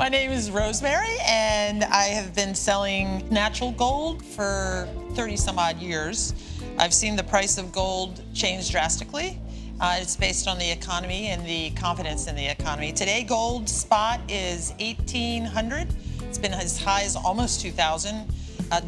My name is Rosemary, and I have been selling natural gold for 30 some odd years. I've seen the price of gold change drastically. It's based on the economy and the confidence in the economy. Today, gold spot is $1,800. It's been as high as almost $2,000.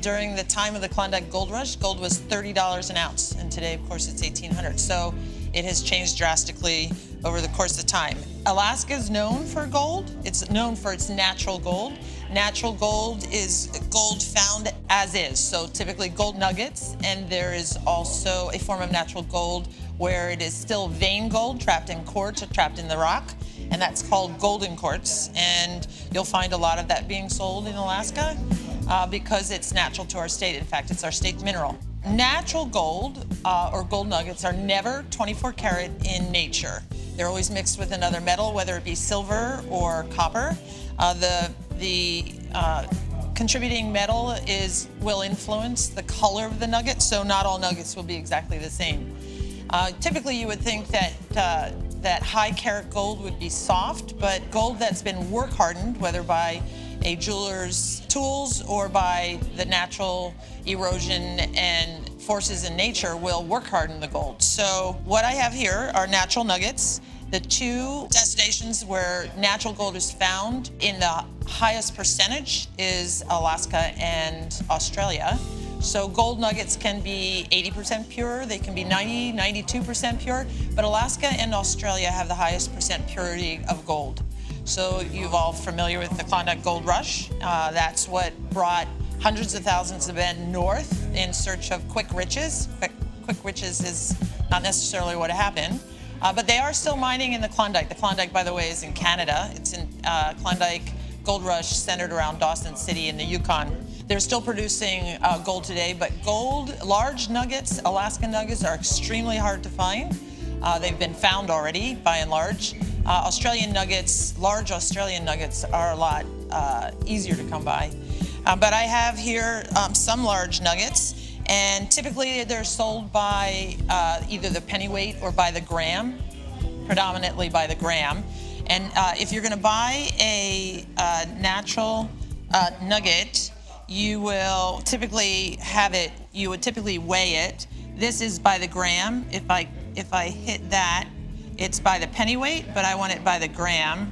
During the time of the Klondike Gold Rush, gold was $30 an ounce, and today, of course, it's $1,800. So it has changed drastically over the course of time. Alaska is known for gold. It's known for its natural gold. Natural gold is gold found as is, so typically gold nuggets, and there is also a form of natural gold where it is still vein gold trapped in quartz or trapped in the rock, and that's called Golden Quartz, and you'll find a lot of that being sold in Alaska because it's natural to our state. In fact, it's our state mineral. Natural gold or gold nuggets are never 24 karat in nature. They're always mixed with another metal, whether it be silver or copper. The contributing metal will influence the color of the nugget, so not all nuggets will be exactly the same. Typically, you would think that high carat gold would be soft, but gold that's been work hardened, whether by a jeweler's tools or by the natural erosion and forces in nature, will work harden the gold. So what I have here are natural nuggets. The two destinations where natural gold is found in the highest percentage is Alaska and Australia. So gold nuggets can be 80% pure, they can be 90, 92% pure, but Alaska and Australia have the highest percent purity of gold. So you're all familiar with the Klondike Gold Rush. That's what brought hundreds of thousands of men north in search of quick riches. Quick riches is not necessarily what happened, but they are still mining in the Klondike. The Klondike, by the way, is in Canada. It's in Klondike Gold Rush centered around Dawson City in the Yukon. They're still producing gold today, but gold, large nuggets, Alaska nuggets, are extremely hard to find. They've been found already, by and large. Australian nuggets, large Australian nuggets, are a lot easier to come by. But I have here some large nuggets, and typically they're sold by either the pennyweight or by the gram, predominantly by the gram. And if you're going to buy a natural nugget, you will typically you would typically weigh it. This is by the gram. If I hit that, it's by the pennyweight, but I want it by the gram.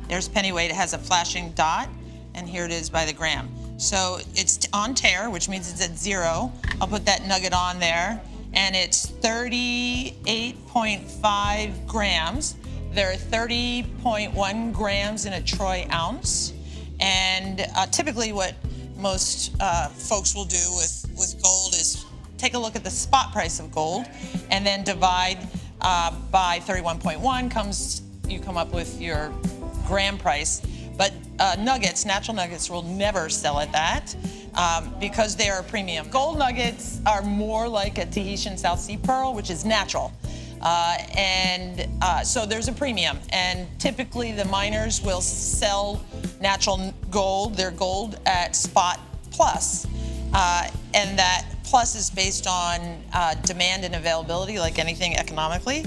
There's pennyweight. It has a flashing dot, and here it is by the gram. So it's on tare, which means it's at 0. I'll put that nugget on there, and it's 38.5 grams. There are 30.1 grams in a troy ounce. And typically what most folks will do with gold is take a look at the spot price of gold and then divide by 31.1, you come up with your gram price. But nuggets, natural nuggets, will never sell at that because they are premium. Gold nuggets are more like a Tahitian South Sea pearl, which is natural. So there's a premium, and typically the miners will sell natural gold, their gold, at spot plus, and that plus is based on demand and availability, like anything economically.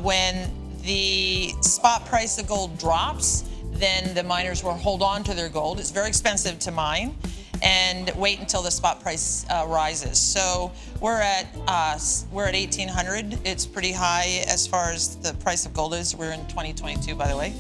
When the spot price of gold drops, then the miners will hold on to their gold. It's very expensive to mine, and wait until the spot price rises. So we're at 1,800. It's pretty high as far as the price of gold is. We're in 2022, by the way.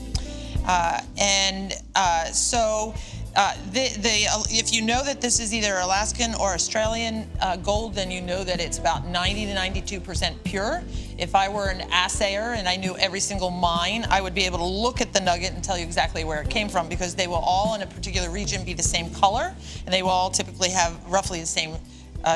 If you know that this is either Alaskan or Australian gold, then you know that it's about 90 to 92% pure. If I were an assayer and I knew every single mine, I would be able to look at the nugget and tell you exactly where it came from, because they will all in a particular region be the same color, and they will all typically have roughly the same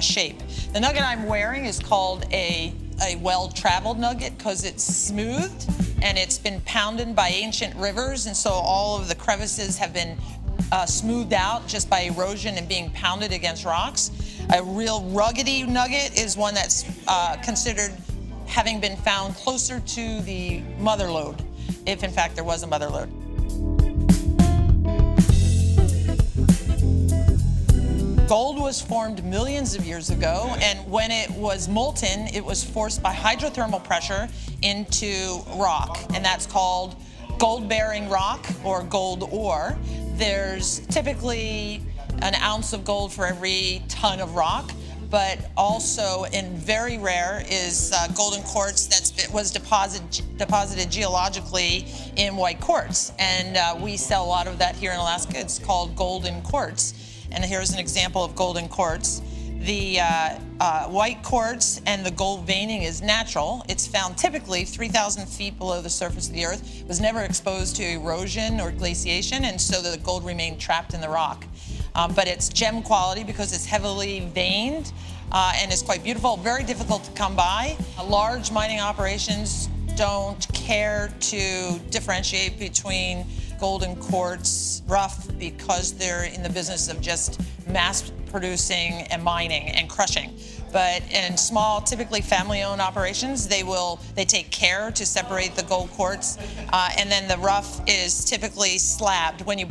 shape. The nugget I'm wearing is called a well-traveled nugget because it's smoothed and it's been pounded by ancient rivers, and so all of the crevices have been smoothed out just by erosion and being pounded against rocks. A real ruggedy nugget is one that's considered having been found closer to the mother lode, if in fact there was a mother lode. Gold was formed millions of years ago, and when it was molten, it was forced by hydrothermal pressure into rock, and that's called gold-bearing rock or gold ore. There's typically an ounce of gold for every ton of rock, but also, and very rare, is golden quartz was deposited geologically in white quartz. And we sell a lot of that here in Alaska. It's called golden quartz. And here's an example of golden quartz. The white quartz and the gold veining is natural. It's found typically 3,000 feet below the surface of the earth. It was never exposed to erosion or glaciation, and so the gold remained trapped in the rock. But it's gem quality because it's heavily veined and is quite beautiful, very difficult to come by. Large mining operations don't care to differentiate between golden quartz rough because they're in the business of just mass producing and mining and crushing. But in small, typically family-owned operations, they take care to separate the gold quartz, and then the rough is typically slabbed. When you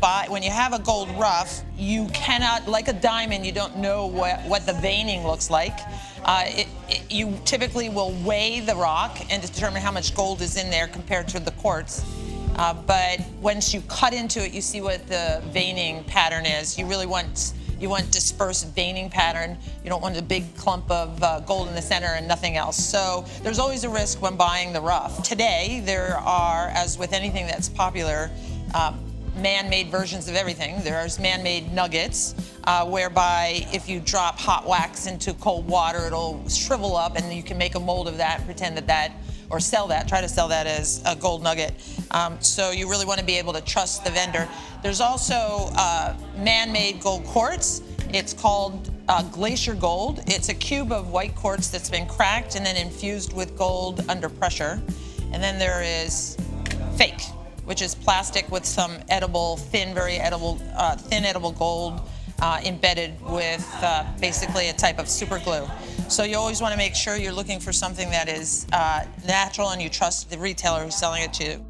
have a gold rough, you cannot, like a diamond, you don't know what the veining looks like. You typically will weigh the rock and determine how much gold is in there compared to the quartz. But once you cut into it, you see what the veining pattern is. You want dispersed veining pattern. You don't want a big clump of gold in the center and nothing else. So there's always a risk when buying the rough. Today, there are, as with anything that's popular, man-made versions of everything. There's man-made nuggets, whereby if you drop hot wax into cold water, it'll shrivel up and you can make a mold of that and pretend or try to sell that as a gold nugget. So you really want to be able to trust the vendor. There's also man-made gold quartz. It's called glacier gold. It's a cube of white quartz that's been cracked and then infused with gold under pressure. And then there is fake, which is plastic with some edible, thin edible gold embedded with basically a type of super glue. So you always want to make sure you're looking for something that is natural and you trust the retailer who's selling it to you.